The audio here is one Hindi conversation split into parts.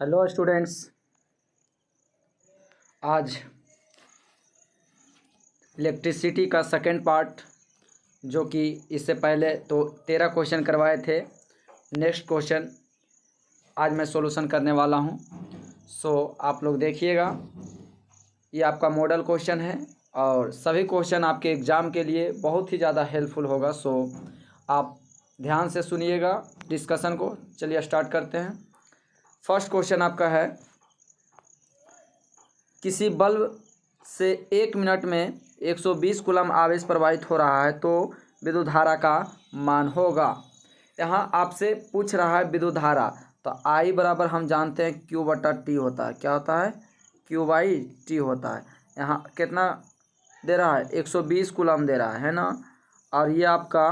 Hello students. आज इलेक्ट्रिसिटी का सेकंड पार्ट, जो कि इससे पहले तो 13 क्वेश्चन करवाए थे। नेक्स्ट क्वेश्चन आज मैं सॉल्यूशन करने वाला हूं। सो आप लोग देखिएगा, ये आपका मॉडल क्वेश्चन है और सभी क्वेश्चन आपके एग्ज़ाम के लिए बहुत ही ज़्यादा हेल्पफुल होगा। सो आप ध्यान से सुनिएगा डिस्कशन को। चलिए स्टार्ट करते हैं। फर्स्ट क्वेश्चन आपका है, किसी बल्ब से 1 मिनट में 120 कूलम आवेश प्रवाहित हो रहा है तो विद्युत धारा का मान होगा। यहाँ आपसे पूछ रहा है विद्युत धारा, तो आई बराबर हम जानते हैं क्यू बटा टी होता है। क्या होता है? क्यू बाई टी होता है। यहाँ कितना दे रहा है? 120 कूलम दे रहा है ना। और ये आपका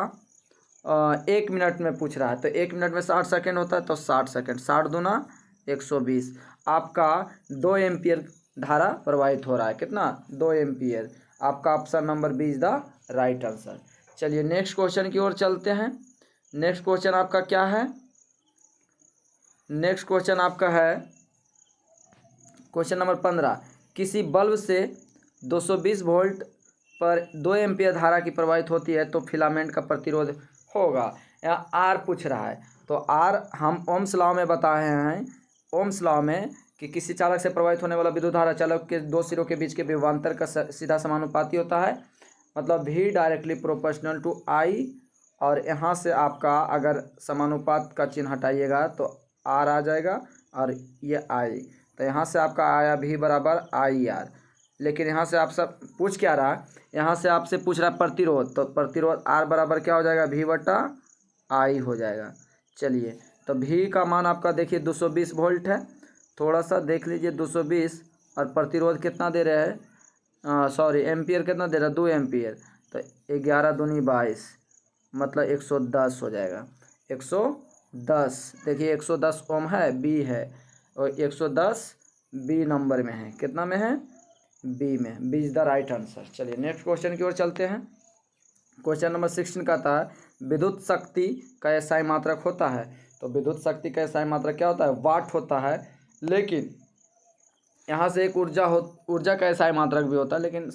1 मिनट में पूछ रहा है, तो 1 मिनट में 60 सेकेंड होता है, तो 60 सेकेंड, 60 दूना 120। आपका 2 एम्पियर धारा प्रवाहित हो रहा है। कितना? 2 एम्पियर। आपका option number B is the right answer. चलिए नेक्स्ट क्वेश्चन की ओर चलते हैं। नेक्स्ट क्वेश्चन आपका क्या है? नेक्स्ट क्वेश्चन आपका है क्वेश्चन नंबर 15। किसी बल्ब से 220 वोल्ट पर 2 एम्पियर धारा की प्रवाहित होती है तो फिलामेंट का प्रतिरोध होगा। यहाँ आर पूछ रहा है, तो आर हम ओम्स लॉ में बताए हैं। ओम्स लॉ में कि किसी चालक से प्रवाहित होने वाला विद्युत धारा चालक के 2 सिरों के बीच के विभवांतर का सीधा समानुपाती होता है, मतलब V directly proportional to I। और यहाँ से आपका अगर समानुपात का चिन्ह हटाइएगा तो R आ जाएगा और ये I, तो यहाँ से आपका आया V बराबर IR। लेकिन यहाँ से आप सब पूछ क्या रहा है? यहाँ से आपसे पूछ रहा है प्रतिरोध, तो प्रतिरोध R बराबर क्या हो जाएगा? V बटा I हो जाएगा। चलिए, तो V का मान आपका देखिए 220 वोल्ट है। थोड़ा सा देख लीजिए, 220 और प्रतिरोध कितना दे रहे हैं? सॉरी, एम्पियर कितना दे रहा है? 2 एम्पियर, तो 11 दूनी 22, मतलब 110 हो जाएगा। 110, देखिए 110 ओम है, बी है, और 110 बी नंबर में है। कितना में है? बी में। B is the right answer. चलिए नेक्स्ट क्वेश्चन की ओर चलते हैं। क्वेश्चन नंबर 16 का था, विद्युत शक्ति का एसआई मात्रक होता है। तो विद्युत शक्ति का एसआई मात्रक क्या होता है? वाट होता है। लेकिन यहाँ से एक ऊर्जा का एसआई मात्रक भी होता है, लेकिन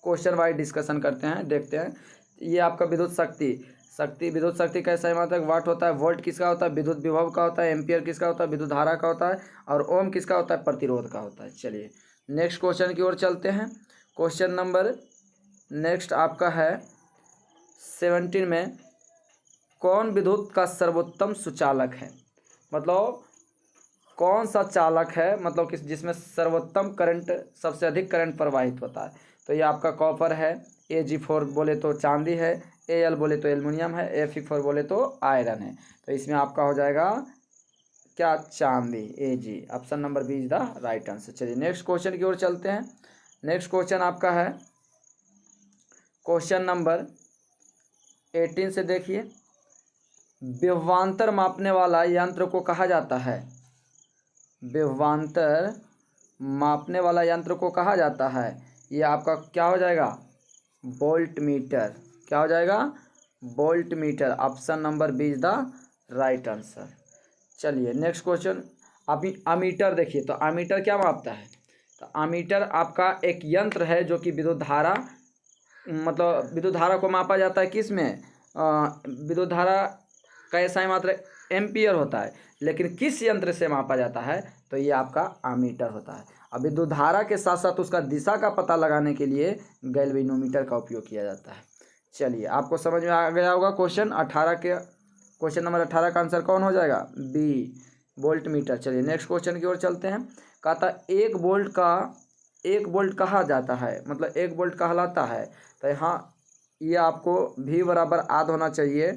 क्वेश्चन वाइज डिस्कशन करते हैं, देखते हैं। ये आपका विद्युत शक्ति का एसआई मात्रक वाट होता है। वोल्ट किसका होता है? विद्युत विभव का होता है। एम्पियर किसका होता है? विद्युत धारा का होता है। और ओम किसका होता है? प्रतिरोध का होता है। चलिए नेक्स्ट क्वेश्चन की ओर चलते हैं। क्वेश्चन नंबर नेक्स्ट आपका है 17 में, कौन विद्युत का सर्वोत्तम सुचालक है? मतलब कौन सा चालक है, मतलब किस जिसमें सर्वोत्तम करंट, सबसे अधिक करंट प्रवाहित होता है? तो ये आपका कॉपर है, Ag4 बोले तो चांदी है, Al बोले तो एल्युमिनियम है, Fe4 बोले तो आयरन है। तो इसमें आपका हो जाएगा क्या? चांदी, Ag। Option number B is the right answer. चलिए नेक्स्ट क्वेश्चन की ओर चलते हैं। नेक्स्ट क्वेश्चन आपका है क्वेश्चन नंबर 18 से देखिए, विभवांतर मापने वाला यंत्र को कहा जाता है? विभवांतर मापने वाला यंत्र को कहा जाता है, ये आपका क्या हो जाएगा? Voltmeter. क्या हो जाएगा? Voltmeter. Option number B is the right answer. चलिए नेक्स्ट क्वेश्चन। अभी अमीटर देखिए, तो अमीटर क्या मापता है? तो अमीटर आपका एक यंत्र है जो कि विद्युत धारा, मतलब विद्युत धारा को मापा जाता है किस में? विद्युत धारा का एसआई मात्रक एम्पियर होता है, लेकिन किस यंत्र से मापा जाता है? तो ये आपका अमीटर होता है। अब विद्युत धारा के साथ साथ उसका दिशा का पता लगाने के लिए गैल्वेनोमीटर का उपयोग किया जाता है। चलिए आपको समझ में आ गया होगा। क्वेश्चन नंबर 18 का आंसर कौन हो जाएगा? B, voltmeter. चलिए नेक्स्ट क्वेश्चन की ओर चलते हैं। कहा था 1 वोल्ट कहा जाता है, मतलब 1 वोल्ट कहलाता है। तो यहाँ ये आपको V बराबर आध होना चाहिए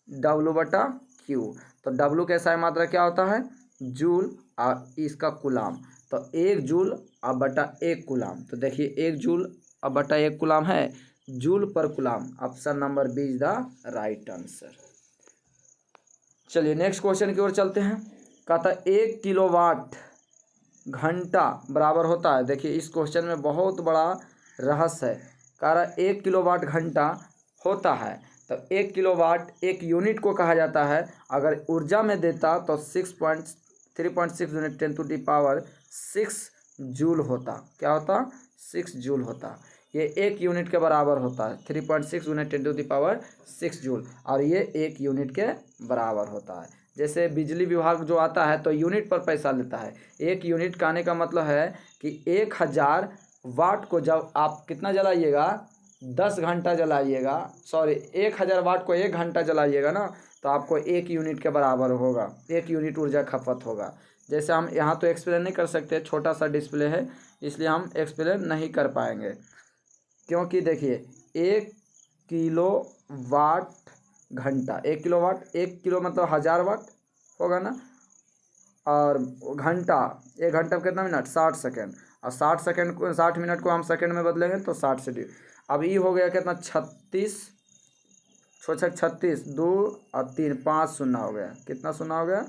W बटा Q। तो W का एसआई मात्रा क्या होता है? जूल, और इसका कूलाम। तो 1 जूल और बटा 1 कूलाम। तो देखिए 1 जूल और बटा 1 कूलाम है, जूल पर coulomb. Option number B is the right answer. चलिए नेक्स्ट क्वेश्चन की ओर चलते हैं। कहा था 1 किलोवाट घंटा बराबर होता है। देखिए इस क्वेश्चन में बहुत बड़ा रहस्य है। कह रहा 1 किलोवाट घंटा होता है, तो 1 किलोवाट एक यूनिट को कहा जाता है। अगर ऊर्जा में देता तो 3.6 × 10⁶ जूल होता। क्या होता? 6 जूल होता। ये 1 यूनिट के बराबर होता है। 3.6 × 10⁶ जूल, और ये 1 यूनिट के बराबर होता है। जैसे बिजली विभाग जो आता है तो यूनिट पर पैसा लेता है। 1 यूनिट का आने का मतलब है कि 1000 वाट को जब आप कितना जलाइएगा, 10 घंटा जलाइएगा, सॉरी 1000 वाट को 1 घंटा जलाइएगा ना, तो आपको 1 यूनिट के बराबर होगा, 1 यूनिट ऊर्जा खपत होगा। जैसे हम यहाँ तो एक्सप्लेन नहीं कर सकते, छोटा सा डिस्प्ले है इसलिए हम एक्सप्लेन नहीं कर पाएंगे। क्योंकि देखिए 1 किलो वाट घंटा, 1 किलो वाट, 1 किलो मतलब 1000 वाट होगा ना, और घंटा, 1 घंटा में कितना मिनट? 60 सेकेंड, और 60 मिनट को हम सेकेंड में बदलेंगे तो 60 से अब ये हो गया कितना? 36, 36 2 और 3, 5 शून्य हो गया। कितना शून्य हो गया?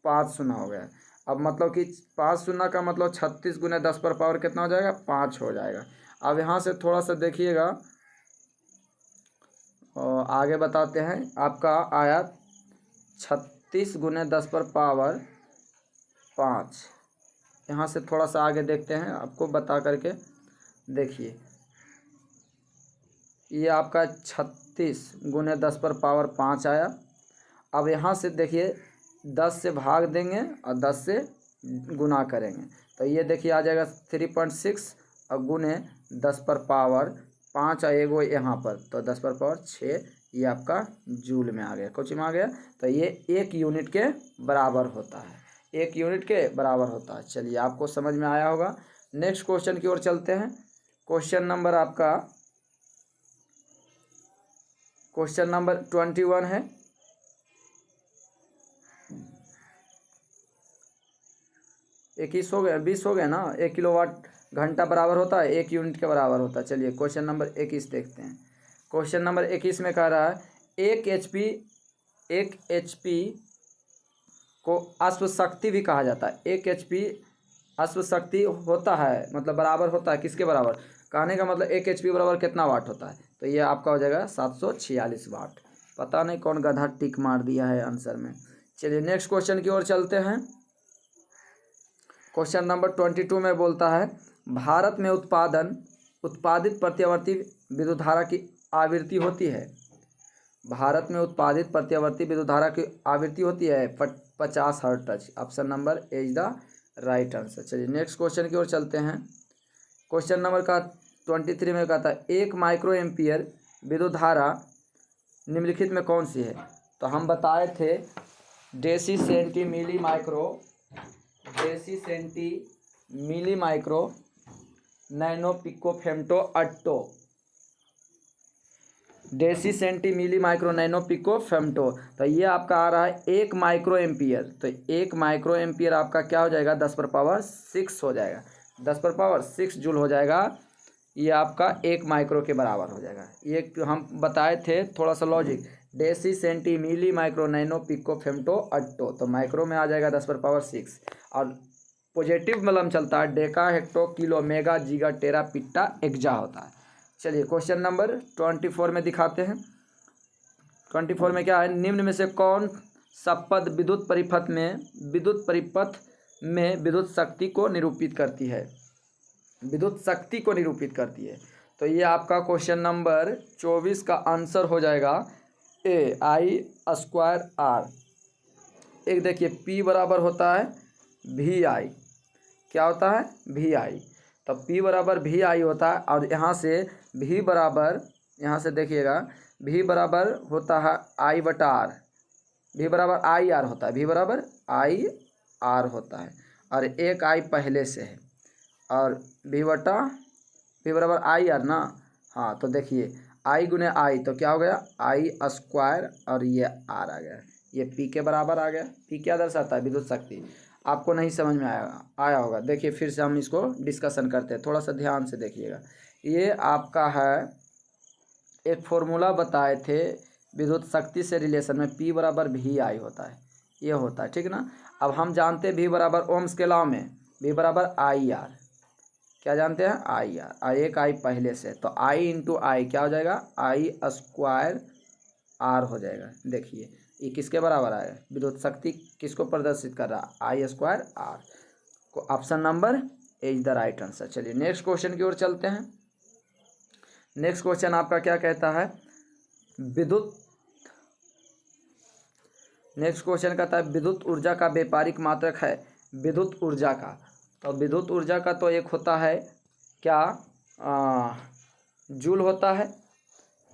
5 शून्य हो गया। अब मतलब कि 5 शून्य का मतलब 36 × 10⁻, कितना हो जाएगा? 5 हो जाएगा। अब यहाँ से थोड़ा सा देखिएगा, आगे बताते हैं। आपका आया 36 × 10⁻5। यहाँ से थोड़ा सा आगे देखते हैं, आपको बता करके देखिए। ये आपका 36 × 10⁻5 आया। अब यहाँ से देखिए 10 से भाग देंगे और 10 से गुना करेंगे, तो ये देखिए आ जाएगा 3.6 और गुने 10⁻5 आएगा यहाँ पर, तो 10⁻6 ये आपका जूल में आ गया, कुछ में आ गया। तो ये 1 यूनिट के बराबर होता है, 1 यूनिट के बराबर होता है। चलिए, आपको समझ में आया होगा। नेक्स्ट क्वेश्चन की ओर चलते हैं। क्वेश्चन नंबर आपका 21 है। इक्कीस हो गया, 20 हो गया ना। 1 किलोवाट घंटा बराबर होता है 1 यूनिट के बराबर होता है। चलिए क्वेश्चन नंबर 21 देखते हैं। क्वेश्चन नंबर 21 में कह रहा है 1 HP को अश्व शक्ति भी कहा जाता है। 1 HP अश्व शक्ति होता है, मतलब बराबर होता है किसके बराबर? कहने का मतलब 1 HP बराबर कितना वाट होता है? तो ये आपका हो जाएगा 746 वाट। पता नहीं कौन गधा टिक मार दिया है आंसर में। चलिए नेक्स्ट क्वेश्चन की ओर चलते हैं। क्वेश्चन नंबर 22 में बोलता है भारत में उत्पादित प्रत्यावर्ती विद्युत धारा की आवृत्ति होती है। भारत में उत्पादित प्रत्यावर्ती विद्युत धारा की आवृत्ति होती है 50 hertz. Option number A is the right answer. चलिए नेक्स्ट क्वेश्चन की ओर चलते हैं। क्वेश्चन नंबर 23 में कहता है 1 माइक्रो एम्पियर विद्युत धारा निम्नलिखित में कौन सी है? तो हम बताए थे deci centi milli micro nano pico femto atto. Deci centi milli micro nano pico femto, तो ये आपका आ रहा है 1 माइक्रो एम्पियर। तो 1 माइक्रो एम्पियर आपका क्या हो जाएगा? 10⁻6 हो जाएगा, 10⁻6 जूल हो जाएगा। ये आपका 1 माइक्रो के बराबर हो जाएगा। ये हम बताए थे, थोड़ा सा logic. Deci centi milli micro nano pico femto atto, तो माइक्रो में आ जाएगा 10⁻6, और पॉजिटिव मतलब चलता है डेका हेक्टो किलो मेगा जीगा टेरा पिट्टा एक्जा होता है। चलिए क्वेश्चन नंबर 24 में दिखाते हैं। 24 में क्या है? निम्न में से कौन सा पद विद्युत परिपथ में विद्युत शक्ति को निरूपित करती है? विद्युत शक्ति को निरूपित करती है। तो ये आपका क्वेश्चन नंबर 24 का आंसर हो जाएगा AI²R। एक देखिए P बराबर होता है VI। क्या होता है? VI। तो P बराबर VI होता है, और यहाँ से V बराबर, यहाँ से देखिएगा V बराबर होता है I/R। V बराबर IR होता है, V बराबर IR होता है, और एक I पहले से है, और V बराबर IR ना। हाँ, तो देखिए I × I तो क्या हो गया? I², और ये R आ गया, ये P के बराबर आ गया। P क्या दर्शाता है? विद्युत शक्ति। आपको नहीं समझ में आया होगा। देखिए फिर से हम इसको डिस्कशन करते हैं, थोड़ा सा ध्यान से देखिएगा। ये आपका है, एक फॉर्मूला बताए थे विद्युत शक्ति से रिलेशन में, P बराबर VI होता है, ये होता है, ठीक ना। अब हम जानते हैं V बराबर ओम्स के लॉ में V बराबर IR। क्या जानते हैं? IR, और एक I पहले से, तो I × I क्या हो जाएगा? I² R हो जाएगा। देखिए ये किसके बराबर आएगा, विद्युत शक्ति किसको प्रदर्शित कर रहा है, I² को option number A is the right answer. चलिए नेक्स्ट क्वेश्चन की ओर चलते हैं। नेक्स्ट क्वेश्चन आपका क्या कहता है, विद्युत नेक्स्ट क्वेश्चन कहता है विद्युत ऊर्जा का व्यापारिक मात्रक है, विद्युत ऊर्जा का। तो विद्युत ऊर्जा का तो एक होता है क्या, जूल होता है,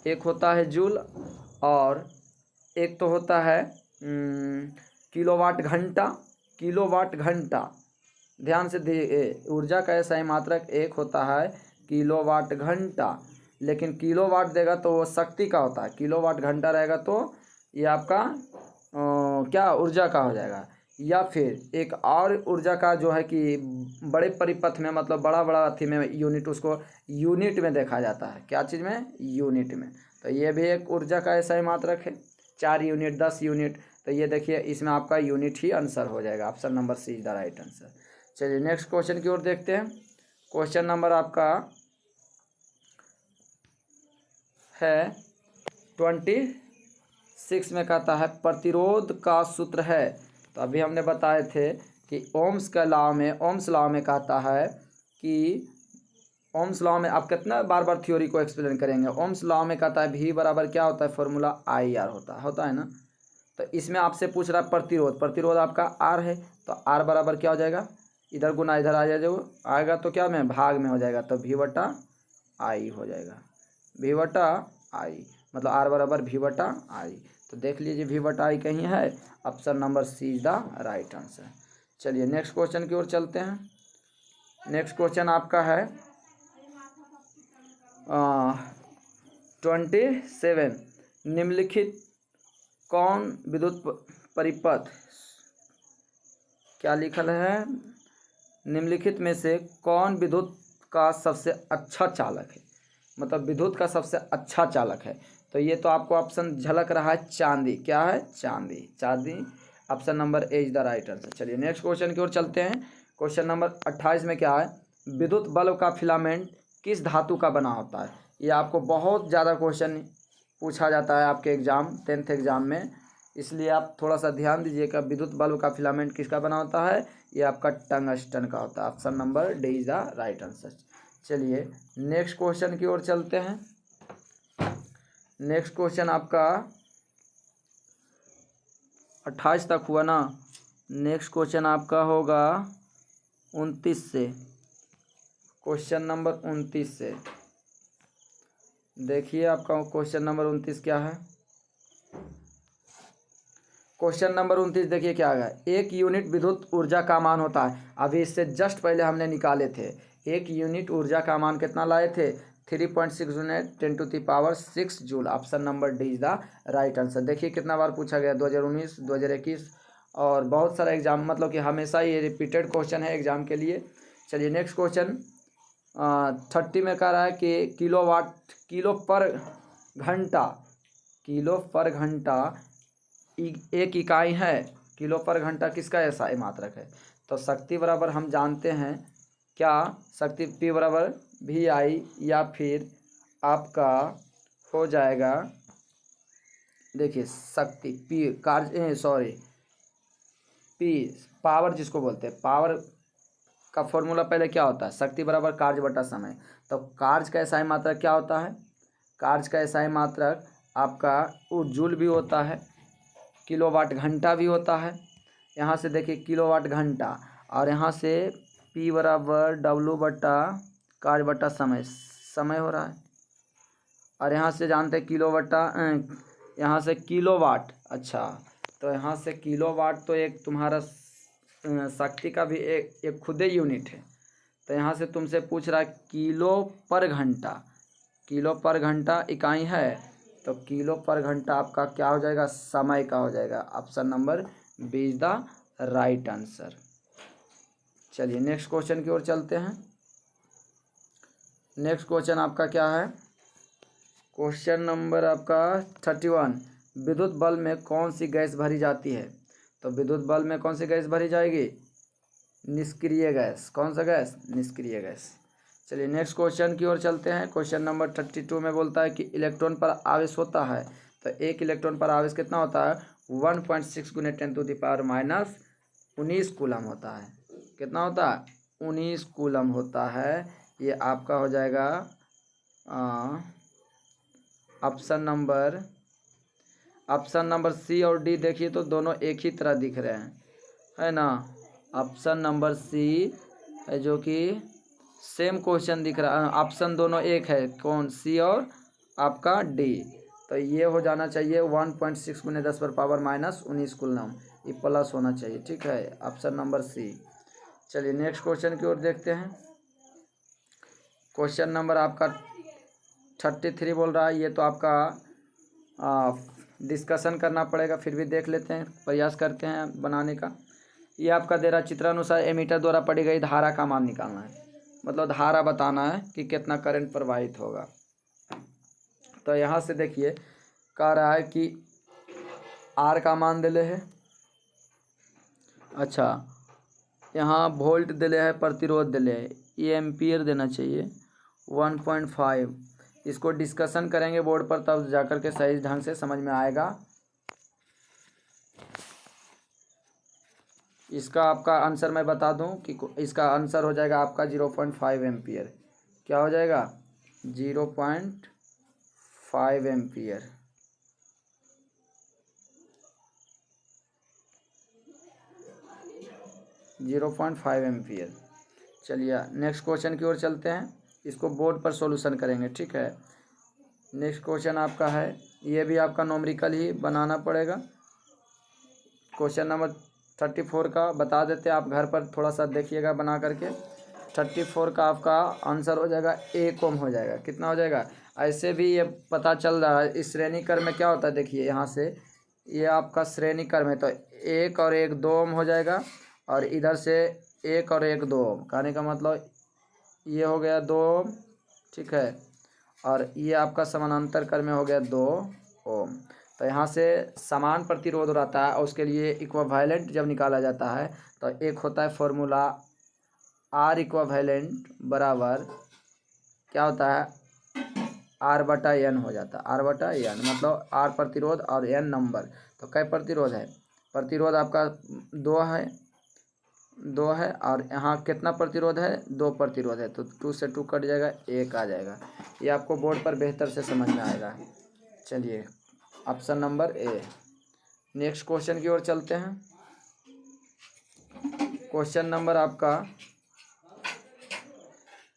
एक होता है जूल, और एक तो होता है किलोवाट घंटा। किलोवाट घंटा, ध्यान से ऊर्जा का ऐसा ही मात्रक एक होता है किलोवाट घंटा, लेकिन किलोवाट देगा तो वो शक्ति का होता है, किलोवाट घंटा रहेगा तो ये आपका क्या ऊर्जा का हो जाएगा। या फिर एक और ऊर्जा का जो है कि बड़े परिपथ में, मतलब बड़ा बड़ा अथी में यूनिट, उसको यूनिट में देखा जाता है, क्या चीज़ में, यूनिट में। तो ये भी एक ऊर्जा का ऐसा ही मात्रक है, 4 यूनिट 10 यूनिट। तो ये देखिए इसमें आपका यूनिट ही आंसर हो जाएगा, option number C is the right answer. चलिए नेक्स्ट क्वेश्चन की ओर देखते हैं। क्वेश्चन नंबर आपका है 26 में कहता है प्रतिरोध का सूत्र है। तो अभी हमने बताए थे कि ओम्स लॉ में कहता है कि ओम्स लॉ में आप कितना बार बार थ्योरी को एक्सप्लेन करेंगे। ओम्स लॉ में कहता है V बराबर क्या होता है, फॉर्मूला IR होता है ना। तो इसमें आपसे पूछ रहा है प्रतिरोध आपका R है, तो R बराबर क्या हो जाएगा, इधर गुना इधर आ जाएगा, आएगा तो क्या में भाग में हो जाएगा, तो V/I हो जाएगा, V/I, मतलब R बराबर V/I। तो देख लीजिए V/I कहीं है, option number C is the right answer. चलिए नेक्स्ट क्वेश्चन की ओर चलते हैं। नेक्स्ट क्वेश्चन आपका है 27, निम्नलिखित कौन विद्युत परिपथ, क्या लिखल है, निम्नलिखित में से कौन विद्युत का सबसे अच्छा चालक है, मतलब विद्युत का सबसे अच्छा चालक है। तो ये तो आपको ऑप्शन झलक रहा है चांदी, क्या है, चांदी, option number A is the right answer. चलिए नेक्स्ट क्वेश्चन की ओर चलते हैं। क्वेश्चन नंबर 28 में क्या है, विद्युत बल्ब का फिलामेंट किस धातु का बना होता है। ये आपको बहुत ज़्यादा क्वेश्चन पूछा जाता है आपके एग्जाम 10th एग्जाम में, इसलिए आप थोड़ा सा ध्यान दीजिएगा। विद्युत बल्ब का फिलामेंट किसका बना होता है, ये आपका टंगस्टन का होता है, option number D is the right answer. चलिए नेक्स्ट क्वेश्चन की ओर चलते हैं। नेक्स्ट क्वेश्चन आपका 28 तक हुआ ना, नेक्स्ट क्वेश्चन आपका होगा 29 से, क्वेश्चन नंबर 29 से देखिए आपका क्वेश्चन नंबर 29 क्या है। क्वेश्चन नंबर 29 देखिए क्या है, 1 यूनिट विद्युत ऊर्जा का मान होता है। अभी इससे जस्ट पहले हमने निकाले थे, 1 यूनिट ऊर्जा का मान कितना लाए थे, 3.6 × 10⁶ joule, option number D is the right answer. देखिए कितना बार पूछा गया, 2019, 2021 और बहुत सारा एग्जाम, मतलब कि हमेशा ये रिपीटेड क्वेश्चन है एग्जाम के लिए। चलिए नेक्स्ट क्वेश्चन 30 में कह रहा है कि किलो पर घंटा एक इकाई है। किलो पर घंटा किसका ऐसा मात्रक है। तो शक्ति बराबर हम जानते हैं क्या, शक्ति P बराबर VI, या फिर आपका हो जाएगा, देखिए शक्ति P पावर जिसको बोलते हैं, पावर का फॉर्मूला पहले क्या होता है, शक्ति बराबर कार्य बटा समय। तो कार्य का ऐसा ही मात्रक क्या होता है, कार्य का ऐसा ही मात्रक आपका जूल भी होता है, किलोवाट घंटा भी होता है। यहाँ से देखिए किलोवाट घंटा, और यहाँ से P बराबर W बटा कार्य बटा समय हो रहा है, और यहाँ से जानते हैं यहाँ से किलोवाट। अच्छा, तो यहाँ से किलोवाट तो एक तुम्हारा शक्ति का भी एक खुदे यूनिट है। तो यहाँ से तुमसे पूछ रहा है किलो पर घंटा इकाई है, तो किलो पर घंटा आपका क्या हो जाएगा, समय का हो जाएगा, option number B is the right answer. चलिए नेक्स्ट क्वेश्चन की ओर चलते हैं। नेक्स्ट क्वेश्चन आपका क्या है, क्वेश्चन नंबर आपका 31, विद्युत बल्ब में कौन सी गैस भरी जाती है। तो विद्युत बल्ब में कौन सी गैस भरी जाएगी, निष्क्रिय गैस। कौन सा गैस, निष्क्रिय गैस। चलिए नेक्स्ट क्वेश्चन की ओर चलते हैं। क्वेश्चन नंबर 32 में बोलता है कि इलेक्ट्रॉन पर आवेश होता है। तो एक इलेक्ट्रॉन पर आवेश कितना होता है, 1.6 गुने 10⁻⁻19 कूलम होता है। कितना होता है? 19 कूलम होता है। ये आपका हो जाएगा ऑप्शन नंबर सी और डी। देखिए तो दोनों एक ही तरह दिख रहे हैं, है ना। ऑप्शन नंबर सी है जो कि सेम क्वेश्चन दिख रहा है, ऑप्शन दोनों एक है, कौन? सी और आपका डी। तो ये हो जाना चाहिए 1.6 गुने 10⁻⁻19 कूलम, ये प्लस होना चाहिए, ठीक है, ऑप्शन नंबर सी। चलिए नेक्स्ट क्वेश्चन की ओर देखते हैं। क्वेश्चन नंबर आपका 33 बोल रहा है। ये तो आपका डिस्कशन करना पड़ेगा, फिर भी देख लेते हैं, प्रयास करते हैं बनाने का। ये आपका दे रहा चित्रानुसार एमीटर द्वारा पड़ी गई धारा का मान निकालना है, मतलब धारा बताना है कि कितना करंट प्रवाहित होगा। तो यहाँ से देखिए कह रहा है कि आर का मान दिले है, अच्छा यहाँ वोल्ट दिले है, प्रतिरोध दिले है, ये एम्पियर देना चाहिए 1.5। इसको डिस्कशन करेंगे बोर्ड पर, तब जाकर के सही ढंग से समझ में आएगा। इसका आपका आंसर मैं बता दूं कि इसका आंसर हो जाएगा आपका 0.5 एम्पियर। क्या हो जाएगा? 0.5 एम्पियर। चलिए नेक्स्ट क्वेश्चन की ओर चलते हैं, इसको बोर्ड पर सॉल्यूशन करेंगे, ठीक है। नेक्स्ट क्वेश्चन आपका है, ये भी आपका नॉमरिकल ही बनाना पड़ेगा। क्वेश्चन नंबर 34 का बता देते हैं, आप घर पर थोड़ा सा देखिएगा बना करके। 34 का आपका आंसर हो जाएगा 1 ओम हो जाएगा। कितना हो जाएगा? ऐसे भी ये पता चल रहा है, इस श्रेणी क्रम में क्या होता है, देखिए यहाँ से ये आपका श्रेणी क्रम है, तो 1 और 1 2 ओम हो जाएगा, और इधर से 1 और 1 2 ओम, कहने का मतलब ये हो गया 2 ओम, ठीक है, और ये आपका समानांतर क्रम में हो गया 2 ओम। तो यहाँ से समान प्रतिरोध रहता है, और उसके लिए इक्विवेलेंट जब निकाला जाता है तो एक होता है फॉर्मूला आर इक्विवेलेंट बराबर क्या होता है, R/N हो जाता है। R/N मतलब R प्रतिरोध और N नंबर। तो कै प्रतिरोध है? प्रतिरोध आपका 2 है, और यहाँ कितना प्रतिरोध है? 2 प्रतिरोध है, तो 2 से 2 कट जाएगा, 1 आ जाएगा। ये आपको बोर्ड पर बेहतर से समझ में आएगा। चलिए option number A. Next question की ओर चलते हैं। क्वेश्चन नंबर आपका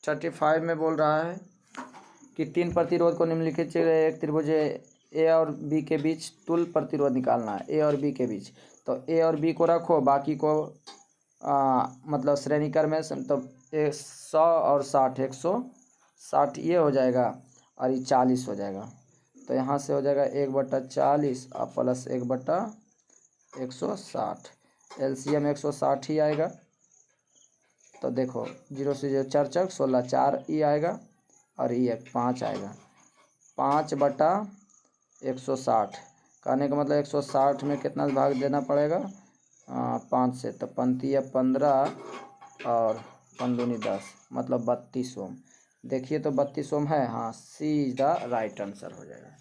35 में बोल रहा है कि 3 प्रतिरोध को निम्नलिखित एक त्रिभुज ए और बी के बीच तुल्य प्रतिरोध निकालना है, ए और बी के बीच। तो ए और बी को रखो, बाकी को मतलब श्रेणी क्रम में, तो 100 और 60, 160 ये हो जाएगा, और ये 40 हो जाएगा। तो यहाँ से हो जाएगा 1/40 और प्लस 1/160, LCM 160 ही आएगा। तो देखो 0 से 0 4 चौक 16, 4 ई आएगा, और ये 5 आएगा, 5/160। कहने का मतलब 160 में कितना भाग देना पड़ेगा? 5 से, तो 15 और 5 10, मतलब 32 ओम। देखिए तो 32 ओम है, हाँ, सी इज द राइट आंसर हो जाएगा।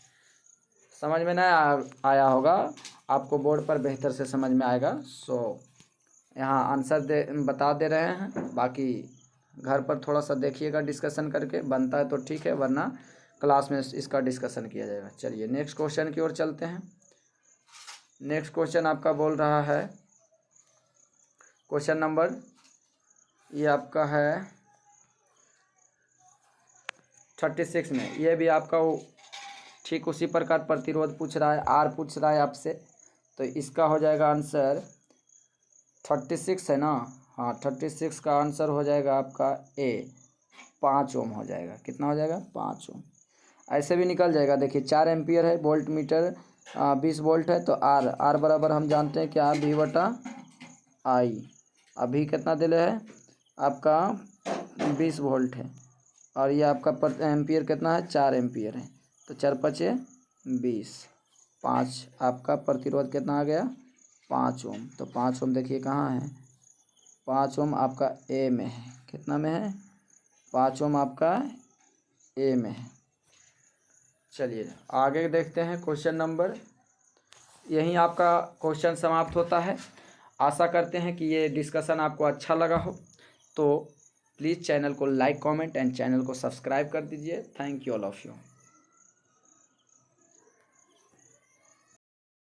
समझ में नहीं आया होगा, आपको बोर्ड पर बेहतर से समझ में आएगा। सो यहाँ आंसर बता दे रहे हैं, बाकी घर पर थोड़ा सा देखिएगा डिस्कशन करके, बनता है तो ठीक है, वरना क्लास में इसका डिस्कशन किया जाएगा। चलिए नेक्स्ट क्वेश्चन की ओर चलते हैं। नेक्स्ट क्वेश्चन आपका बोल रहा है, क्वेश्चन नंबर ये आपका है 36 में। ये भी आपका ठीक उसी प्रकार प्रतिरोध पूछ रहा है, आर पूछ रहा है आपसे। तो इसका हो जाएगा आंसर 36 है ना, हाँ 36 का आंसर हो जाएगा आपका ए, 5 ओम हो जाएगा। कितना हो जाएगा? 5 ओम। ऐसे भी निकल जाएगा, देखिए 4 एम्पियर है, वोल्ट मीटर 20 वोल्ट है, तो आर बराबर हम जानते हैं क्या, V/I। अभी कितना दिले है आपका? 20 वोल्ट है, और ये आपका एम्पियर कितना है? 4 एम्पियर है, तो 4 5 20, 5 आपका प्रतिरोध कितना आ गया? 5 ओम। तो 5 ओम देखिए कहाँ है? 5 ओम आपका ए में है। कितना में है? 5 ओम आपका ए में है। चलिए आगे देखते हैं। क्वेश्चन नंबर यहीं आपका क्वेश्चन समाप्त होता है। आशा करते हैं कि ये डिस्कशन आपको अच्छा लगा हो। तो प्लीज़ चैनल को लाइक, कमेंट एंड चैनल को सब्सक्राइब कर दीजिए। Thank you all of you.